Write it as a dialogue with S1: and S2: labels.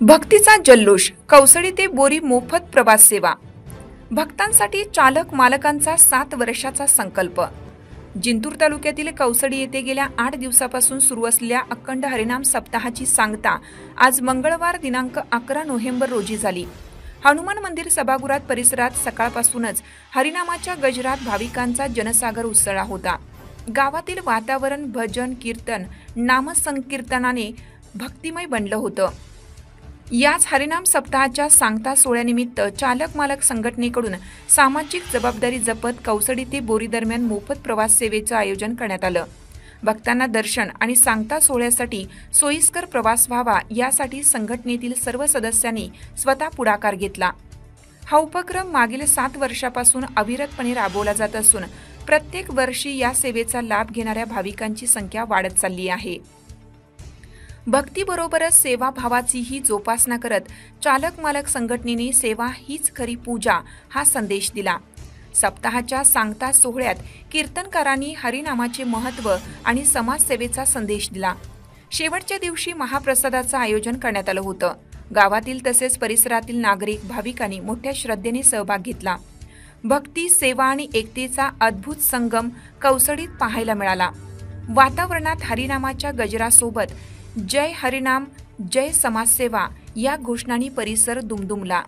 S1: भक्तीचा जल्लोष, कौसडी ते बोरी मोफत प्रवास सेवा। भक्तांसाठी चालक मालकांचा 7 वर्षाचा संकल्प। जिंतूर तालुक्यातील कौसडी येथे गेल्या 8 दिवसापासून सुरू असलेल्या अखंड हरिनाम सप्ताहाची सांगता आज मंगळवार दिनांक 11 नोव्हेंबर रोजी झाली। हनुमान मंदिर सभागृहात परिसरात सकाळपासूनच हरिनामाच्या गजरात भाविकांचा जनसागर उसळला होता। गावातील वातावरण भजन कीर्तन नामसंकीर्तनाने भक्तिमय बनलं होतं। याच हरिनाम सप्ताहाच्या सांगता सोहळ्यानिमित्त चालक मालक संघटनेकडून सामाजिक जबाबदारी जपत कौसडी ते बोरी दरम्यान मोफत प्रवास सेवेचं आयोजन करण्यात आलं। भक्तांना दर्शन आणि सांगता सोहळ्यासाठी सोयीस्कर प्रवास व्हावा यासाठी संघटनेतील सर्व सदस्यांनी स्वतः पुढाकार घेतला। हा उपक्रम मागील 7 वर्षापासून अविरतपणे राबवला जात असून प्रत्येक वर्षी या सेवेचा लाभ घेणाऱ्या भाविकांची संख्या वाढत चालली आहे। भक्तीबरोबरच सेवाभावाचीही जोपासना करत चालक मालक संघटनेने सेवा हीच खरी पूजा हा संदेश दिला। सप्ताहाच्या सांगता सोहळ्यात कीर्तनकारांनी हरिनामाचे महत्त्व आणि समाजसेवेचा संदेश दिला। शेवटच्या दिवशी महाप्रसादाचं आयोजन करण्यात आलं होतं। गावातील तसेच परिसरातील नागरिक भाविकांनी मोठ्या श्रद्धेने सहभाग घेतला। भक्ती सेवा आणि एकतेचा अद्भुत संगम कौसडीत पाहायला मिळाला। वातावरणात हरिनामाच्या गजरासोबत जय हरिनाम जय समाजसेवा या घोषणांनी परिसर दुमदुमला।